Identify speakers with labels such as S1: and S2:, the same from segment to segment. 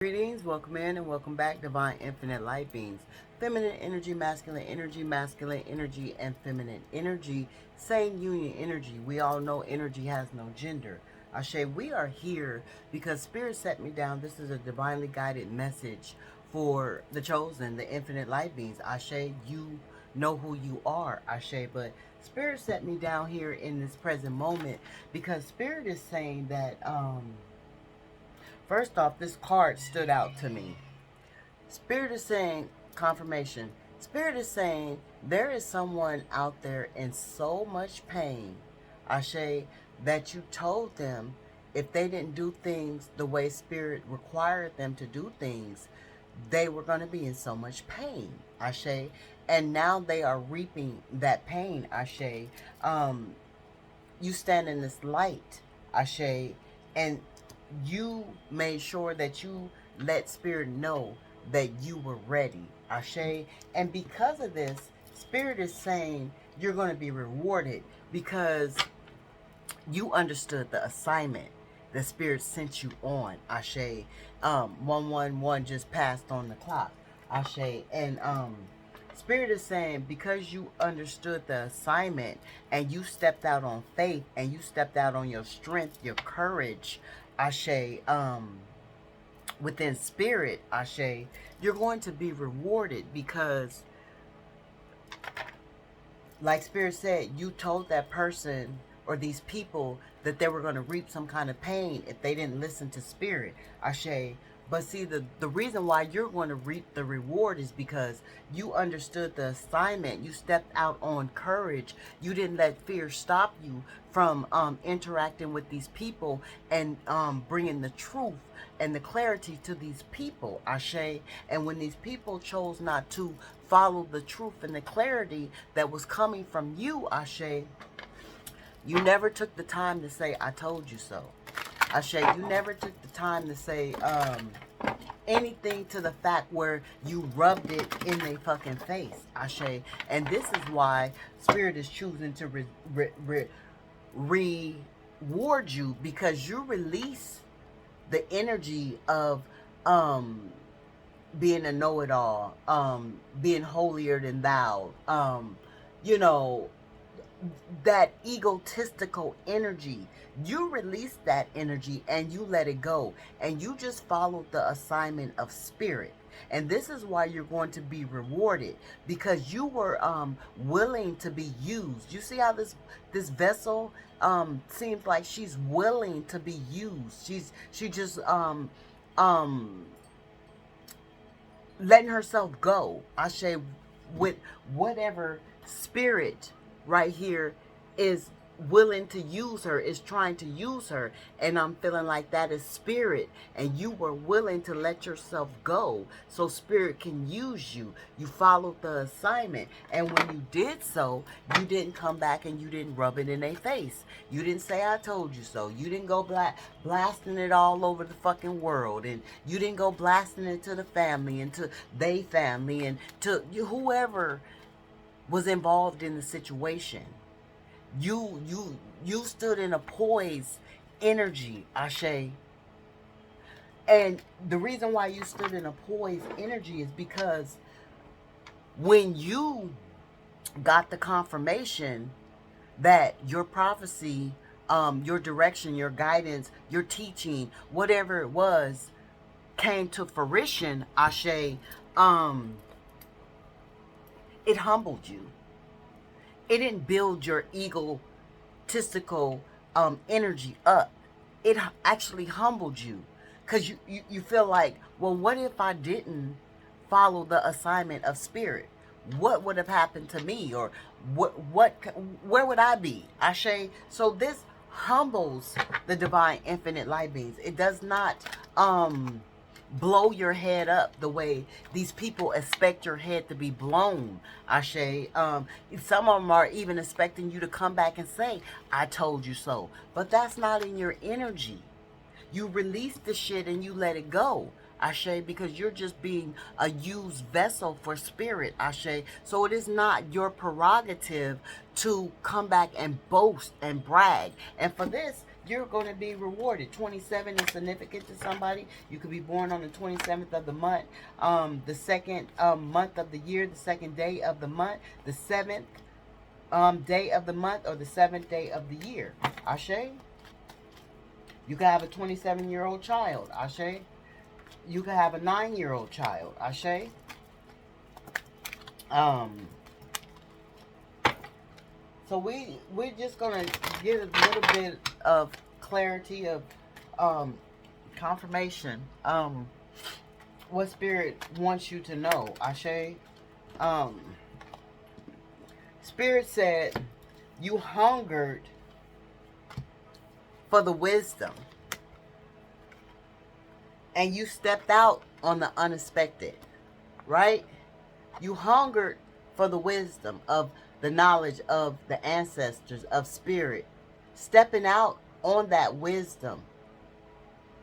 S1: Greetings, welcome in and welcome back, Divine Infinite Light Beings. Feminine energy, masculine energy, and feminine energy. Same union energy. We all know energy has no gender. Ashe, we are here because Spirit set me down. This is a divinely guided message for the chosen, the infinite light beings. Ashe, you know who you are, Ashe. But Spirit set me down here in this present moment because Spirit is saying that, first off, this card stood out to me. Spirit is saying, confirmation. Spirit is saying there is someone out there in so much pain, Ashe, that you told them if they didn't do things the way Spirit required them to do things, they were going to be in so much pain, Ashe. And now they are reaping that pain, Ashe. You stand in this light, Ashe, and you made sure that you let Spirit know that you were ready, Ashe. And because of this, Spirit is saying you're going to be rewarded because you understood the assignment that Spirit sent you on, Ashe. 111 just passed on the clock, Ashe. And Spirit is saying because you understood the assignment and you stepped out on faith and you stepped out on your strength, your courage, Ashe, within Spirit, Ashe, you're going to be rewarded because, like Spirit said, you told that person or these people that they were going to reap some kind of pain if they didn't listen to Spirit, Ashe. But see, the reason why you're going to reap the reward is because you understood the assignment. You stepped out on courage. You didn't let fear stop you from interacting with these people and bringing the truth and the clarity to these people, Ashe. And when these people chose not to follow the truth and the clarity that was coming from you, Ashe, you never took the time to say, I told you so. Ashe, you never took the time to say anything to the fact where you rubbed it in their fucking face, Ashe. And this is why Spirit is choosing to reward you, because you release the energy of being a know-it-all, being holier than thou, you know, that egotistical energy. You release that energy and you let it go, and you just followed the assignment of Spirit. And this is why you're going to be rewarded, because you were willing to be used. You see how this vessel seems like she's willing to be used. She just letting herself go, Ashe, with whatever Spirit right here is willing to use her, is trying to use her. And I'm feeling like that is Spirit, and you were willing to let yourself go so Spirit can use you. You followed the assignment, and when you did so, you didn't come back and you didn't rub it in their face. You didn't say I told you so. You didn't go blasting it all over the fucking world, and you didn't go blasting it to the family and to they family and to whoever was involved in the situation. You stood in a poised energy, Ashe. And the reason why you stood in a poised energy is because when you got the confirmation that your prophecy, your direction, your guidance, your teaching, whatever it was, came to fruition, Ashe, it humbled you. It didn't build your egotistical energy up. It actually humbled you, because you feel like, well, what if I didn't follow the assignment of Spirit? What would have happened to me? Or where would I be, Ashe? So this humbles the divine infinite light beings. It does not blow your head up the way these people expect your head to be blown, Ashe. Some of them are even expecting you to come back and say, I told you so. But that's not in your energy. You release the shit and you let it go, Ashe, because you're just being a used vessel for Spirit, Ashe. So it is not your prerogative to come back and boast and brag. And for this, you're going to be rewarded. 27 is significant to somebody. You could be born on the 27th of the month, the second month of the year, the second day of the month, the seventh day of the month, or the seventh day of the year. Ashe. You could have a 27-year-old child. Ashe. You could have a 9-year-old child. Ashe. So we're just gonna get a little bit of clarity of confirmation. What Spirit wants you to know. Ashe. Spirit said you hungered for the wisdom, and you stepped out on the unexpected, right? You hungered for the wisdom of the knowledge of the ancestors, of Spirit, stepping out on that wisdom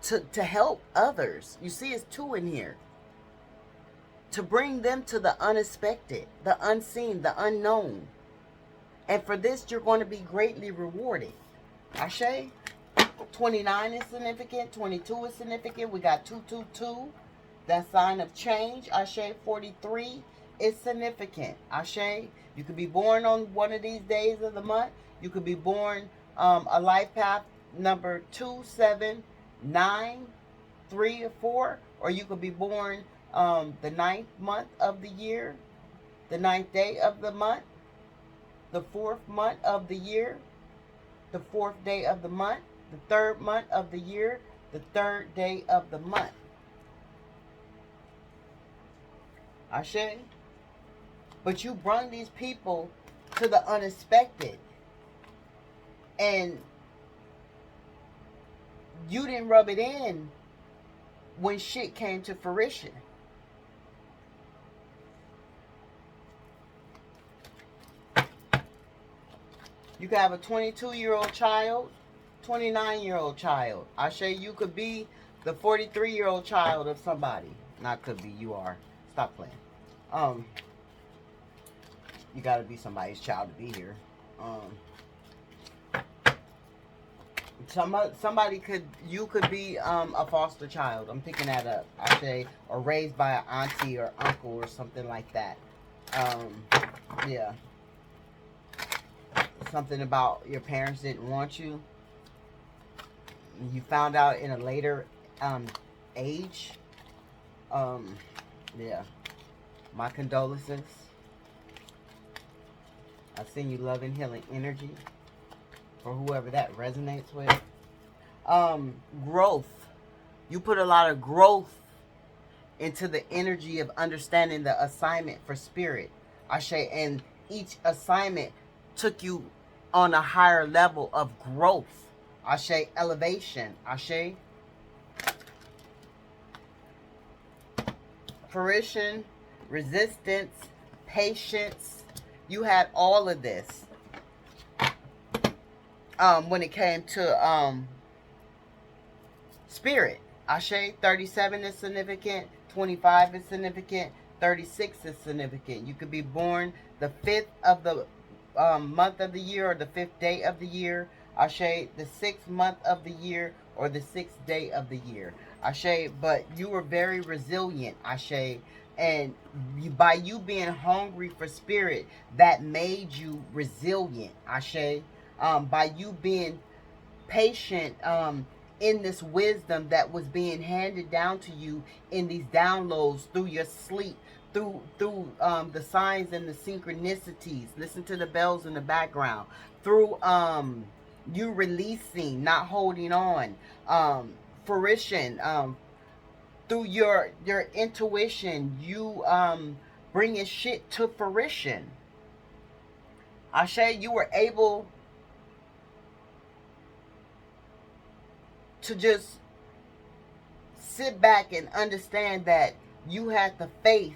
S1: to help others. You see, it's two in here. To bring them to the unexpected, the unseen, the unknown. And for this, you're going to be greatly rewarded. Ashe. 29 is significant. 22 is significant. We got 222. That sign of change. Ashe. 43 is significant. Ashe. You could be born on one of these days of the month. You could be born a life path number 2, 7, 9, 3, or 4. Or you could be born the 9th month of the year, the 9th day of the month, the 4th month of the year, the 4th day of the month, the 3rd month of the year, the 3rd day of the month. Ashe. But you brought these people to the unexpected, and you didn't rub it in when shit came to fruition. You could have a 22-year-old child, 29-year-old child. Ashe, you could be the 43-year-old child of somebody. Not could be, you are. Stop playing. You gotta be somebody's child to be here. Somebody could, you could be a foster child. I'm picking that up. Ashe, or raised by an auntie or uncle or something like that. Yeah. Something about your parents didn't want you. You found out in a later age. Yeah. My condolences. I send you love and healing energy for whoever that resonates with. Growth. You put a lot of growth into the energy of understanding the assignment for Spirit. Ashe, and each assignment took you on a higher level of growth. Ashe, elevation. Ashe. Fruition, resistance, patience. You had all of this when it came to Spirit. Ashe. 37 is significant. 25 is significant. 36 is significant. You could be born the 5th of the month of the year, or the 5th day of the year. Ashe. The 6th month of the year, or the 6th day of the year. Ashe. But you were very resilient. Ashe. And by you being hungry for Spirit, that made you resilient. Ashe. By you being patient in this wisdom that was being handed down to you in these downloads through your sleep, through the signs and the synchronicities. Listen to the bells in the background. Through you releasing, not holding on. Fruition. Through your intuition, you bringing shit to fruition. Ashe, you were able to just sit back and understand that you had the faith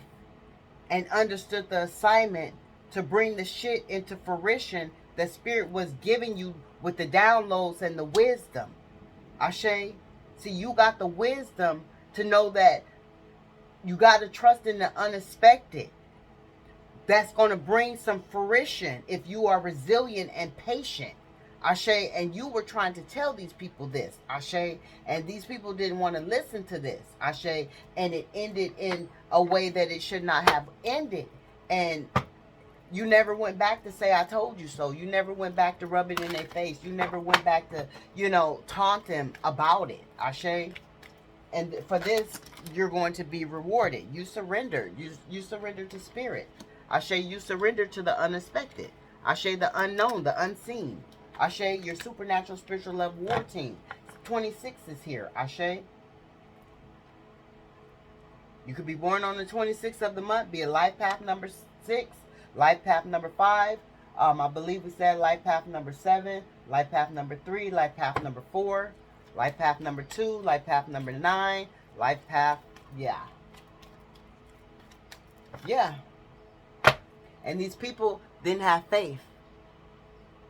S1: and understood the assignment to bring the shit into fruition that Spirit was giving you with the downloads and the wisdom. Ashe, see, you got the wisdom to know that you got to trust in the unexpected. That's going to bring some fruition if you are resilient and patient. Ashe, and you were trying to tell these people this, Ashe, and these people didn't want to listen to this, Ashe, and it ended in a way that it should not have ended. And you never went back to say, I told you so. You never went back to rub it in their face. You never went back to, taunt them about it, Ashe. And for this, you're going to be rewarded. You surrender. You surrender to spirit. Ashe, you surrender to the unexpected. Ashe, the unknown, the unseen. Ashe, your supernatural spiritual love war team. 26 is here. Ashe. You could be born on the 26th of the month, be a life path number 6, life path number 5. I believe we said life path number 7, life path number 3, life path number 4, life path number 2, life path number 9, life path, yeah. Yeah. And these people didn't have faith.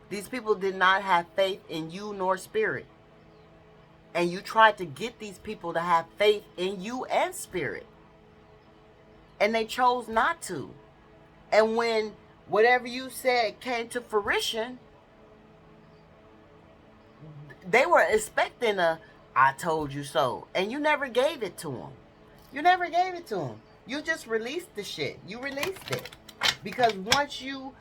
S1: These people did not have faith in you nor spirit. And you tried to get these people to have faith in you and spirit. And they chose not to. And when whatever you said came to fruition, they were expecting a, I told you so. And you never gave it to them. You never gave it to them. You just released the shit. You released it. Because once you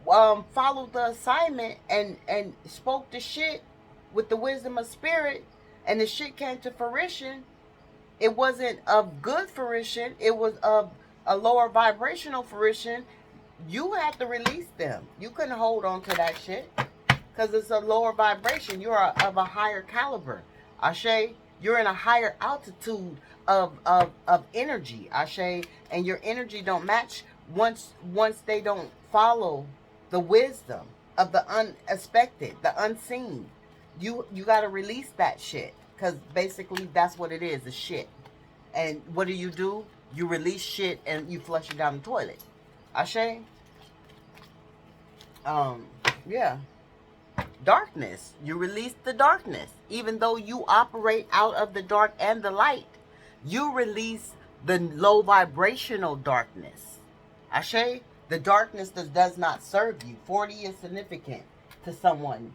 S1: followed the assignment and spoke the shit with the wisdom of spirit, and the shit came to fruition, it wasn't of good fruition, it was of a lower vibrational fruition. You had to release them. You couldn't hold on to that shit because it's a lower vibration. You're of a higher caliber, Ashe. You're in a higher altitude of energy, Ashe, and your energy don't match once they don't follow the wisdom of the unexpected, the unseen. You got to release that shit, because basically that's what it is, shit. And what do? You release shit and you flush it down the toilet. Ashe? Yeah. Darkness. You release the darkness. Even though you operate out of the dark and the light, you release the low vibrational darkness. Ashe? The darkness that does not serve you. 40 is significant to someone.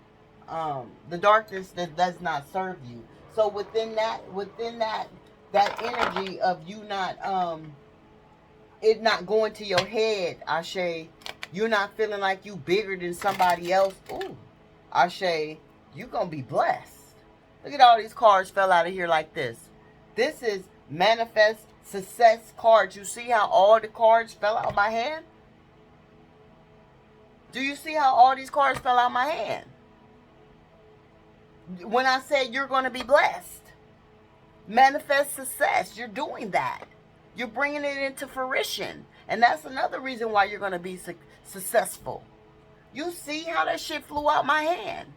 S1: The darkness that does not serve you. So within that energy of you not it not going to your head, Ashe, you're not feeling like you bigger than somebody else. Ooh, Ashe, you gonna be blessed. Look at all these cards fell out of here like this. This is manifest success cards. You see how all the cards fell out of my hand? Do you see how all these cards fell out of my hand? When I said you're going to be blessed, manifest success, you're doing that. You're bringing it into fruition. And that's another reason why you're going to be successful. You see how that shit flew out my hand?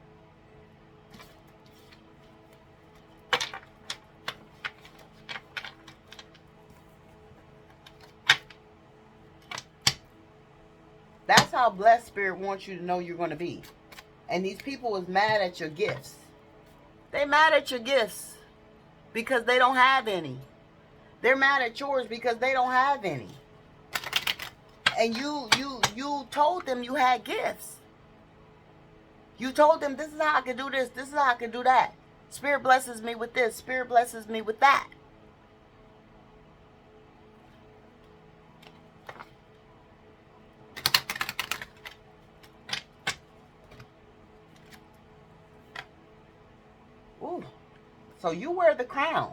S1: That's how blessed Spirit wants you to know you're going to be. And these people is mad at your gifts. They mad at your gifts because they don't have any. They're mad at yours because they don't have any. And you told them you had gifts. You told them, this is how I can do this. This is how I can do that. Spirit blesses me with this. Spirit blesses me with that. Ooh. So you wear the crown.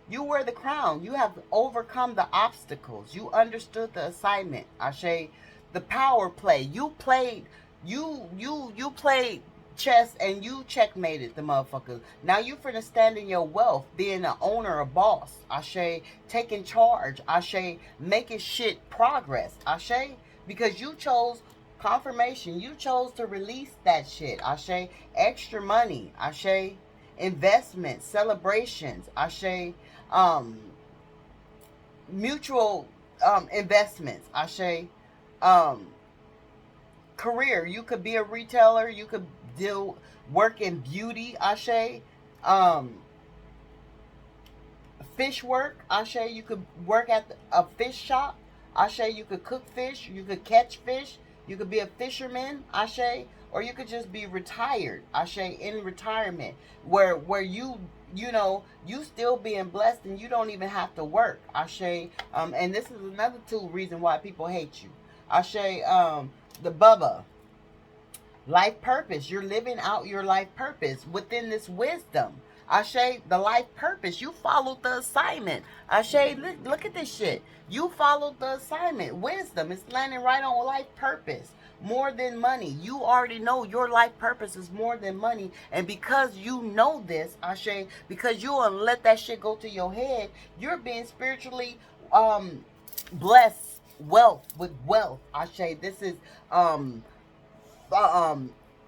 S1: You wear the crown. You have overcome the obstacles. You understood the assignment. Ashe, the power play. You played chess and you checkmated the motherfuckers. Now you finna stand in your wealth, being an owner, a boss. Ashe, taking charge. Ashe, making shit progress. Ashe, because you chose confirmation. You chose to release that shit. Ashe, extra money. Ashe, investments, celebrations. Ashe, mutual investments. Ashe, career. You could be a retailer. You could work in beauty. Ashe, fish work. Ashe, you could work at a fish shop. Ashe, you could cook fish. You could catch fish. You could be a fisherman, Ashe, or you could just be retired, Ashe, in retirement, where you know you still being blessed and you don't even have to work, Ashe. And this is another two reason why people hate you, Ashe. The Bubba. Life purpose. You're living out your life purpose within this wisdom. Ashe, the life purpose. You followed the assignment. Ashe, look at this shit. You followed the assignment. Wisdom. It's landing right on life purpose. More than money. You already know your life purpose is more than money. And because you know this, Ashe, because you will let that shit go to your head, you're being spiritually blessed with wealth. Ashe, this is uh,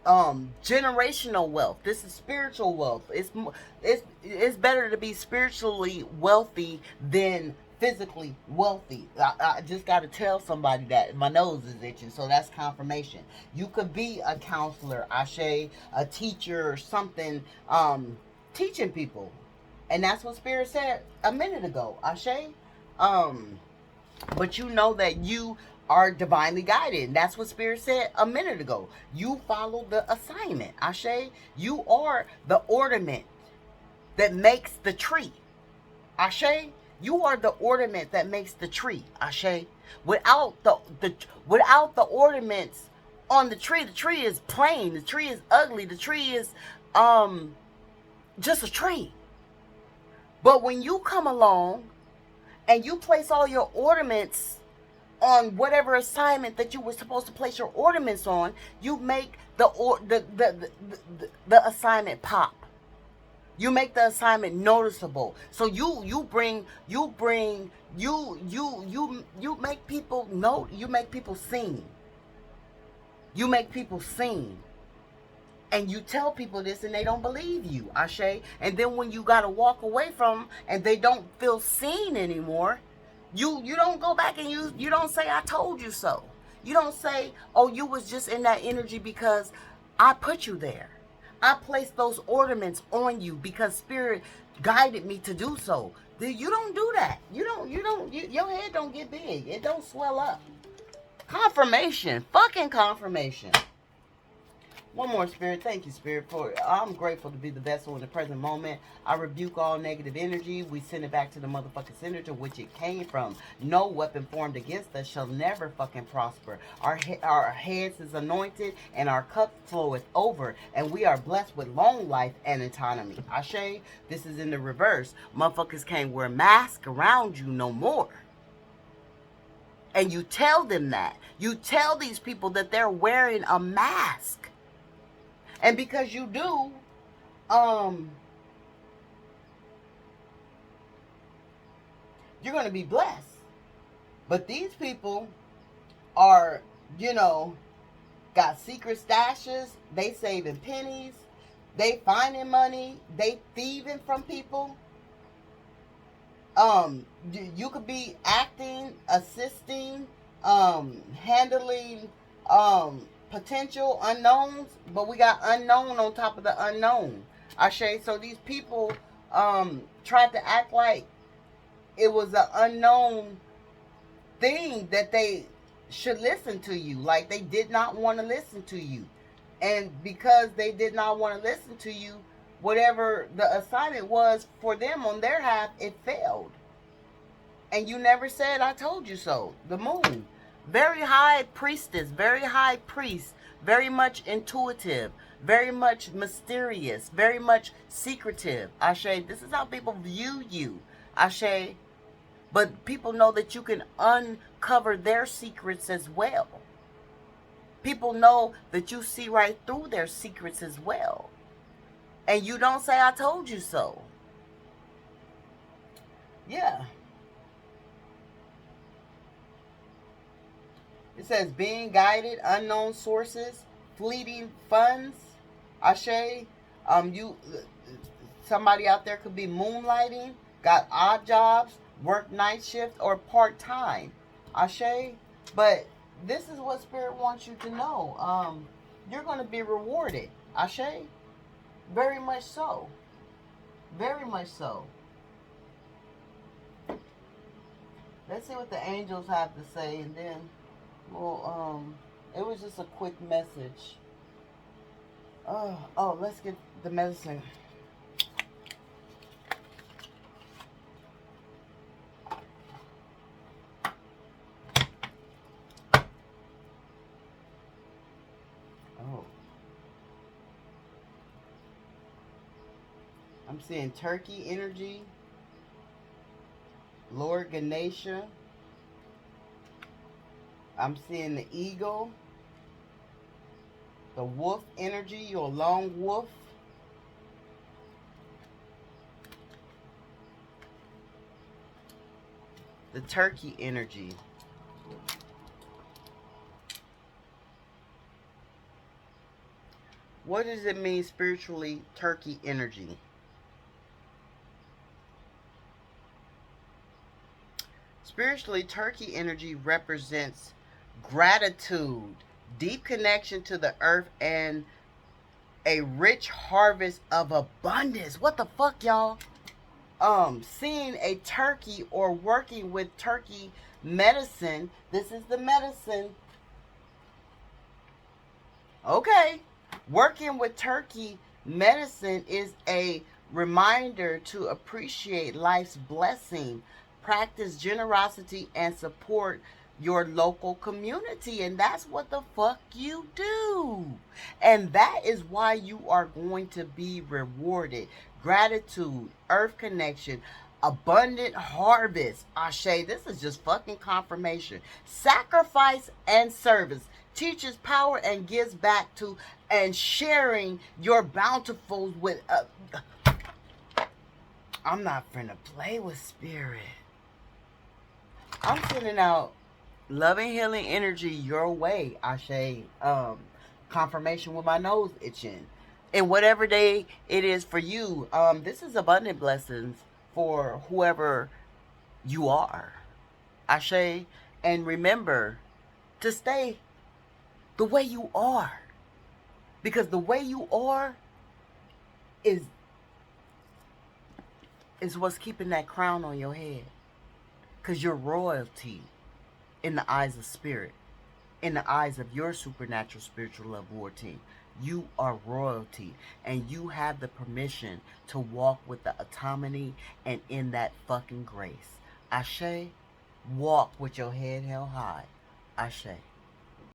S1: um generational wealth. This is spiritual wealth. It's better to be spiritually wealthy than physically wealthy. I just got to tell somebody that my nose is itching, so that's confirmation. You could be a counselor, Ashe, a teacher or something, teaching people, and that's what Spirit said a minute ago, Ashe. But you know that you are divinely guided. And that's what Spirit said a minute ago. You follow the assignment. Ashe, you are the ornament that makes the tree. Ashe, you are the ornament that makes the tree. Ashe, without the ornaments on the tree is plain. The tree is ugly. The tree is just a tree. But when you come along and you place all your ornaments on whatever assignment that you were supposed to place your ornaments on, you make the assignment pop. You make the assignment noticeable. So you make people know. You make people seen. You make people seen. And you tell people this and they don't believe you, Ashe. And then when you gotta walk away from them and they don't feel seen anymore, you don't go back and you don't say I told you so. You don't say, oh, you was just in that energy because I put you there. I placed those ornaments on you because Spirit guided me to do so. You don't do that. Your head don't get big. It don't swell up. Confirmation. Fucking confirmation. One more, Spirit. Thank you, Spirit, for I'm grateful to be the vessel in the present moment. I rebuke all negative energy. We send it back to the motherfucking center to which it came from. No weapon formed against us shall never fucking prosper. Our heads is anointed and our cup floweth over. And we are blessed with long life and autonomy. Ashe, this is in the reverse. Motherfuckers can't wear masks around you no more. And you tell them that. You tell these people that they're wearing a mask. And because you do, you're going to be blessed. But these people are, got secret stashes. They saving pennies. They finding money. They thieving from people. You could be acting, assisting, handling, potential unknowns, but we got unknown on top of the unknown. Ashe, so these people tried to act like it was an unknown thing that they should listen to you. Like they did not want to listen to you. And because they did not want to listen to you, whatever the assignment was for them on their half, it failed. And you never said, I told you so. The moon. Very high priestess, very high priest, very much intuitive, very much mysterious, very much secretive. Ashe, this is how people view you. Ashe, but people know that you can uncover their secrets as well. People know that you see right through their secrets as well. And you don't say, I told you so. Yeah. It says being guided, unknown sources, fleeting funds. Ashe, somebody out there could be moonlighting, got odd jobs, work night shift or part time. Ashe, but this is what Spirit wants you to know. You're going to be rewarded. Ashe, very much so. Very much so. Let's see what the angels have to say, and then we'll It was just a quick message. Oh, let's get the medicine. Oh. I'm seeing Turkey energy, Lord Ganesha. I'm seeing the eagle, the wolf energy, your lone wolf. The turkey energy. What does it mean spiritually, turkey energy? Spiritually, turkey energy represents gratitude, deep connection to the earth, and a rich harvest of abundance. What the fuck, y'all? Seeing a turkey or working with turkey medicine. This is the medicine. Okay. Working with turkey medicine is a reminder to appreciate life's blessing, practice generosity, and support your local community. And that's what the fuck you do. And that is why you are going to be rewarded. Gratitude, earth connection, abundant harvest. Ashe, this is just fucking confirmation. Sacrifice and service teaches power and gives back to and sharing your bountifuls with I'm not finna play with spirit. I'm sending out loving healing energy your way, Ashe. Confirmation with my nose itching. And whatever day it is for you, this is abundant blessings for whoever you are. Ashe. And remember to stay the way you are. Because the way you are is what's keeping that crown on your head. Because you're royalty in the eyes of spirit. In the eyes of your supernatural spiritual love war team. You are royalty. And you have the permission to walk with the autonomy and in that fucking grace. Ashe, walk with your head held high. Ashe.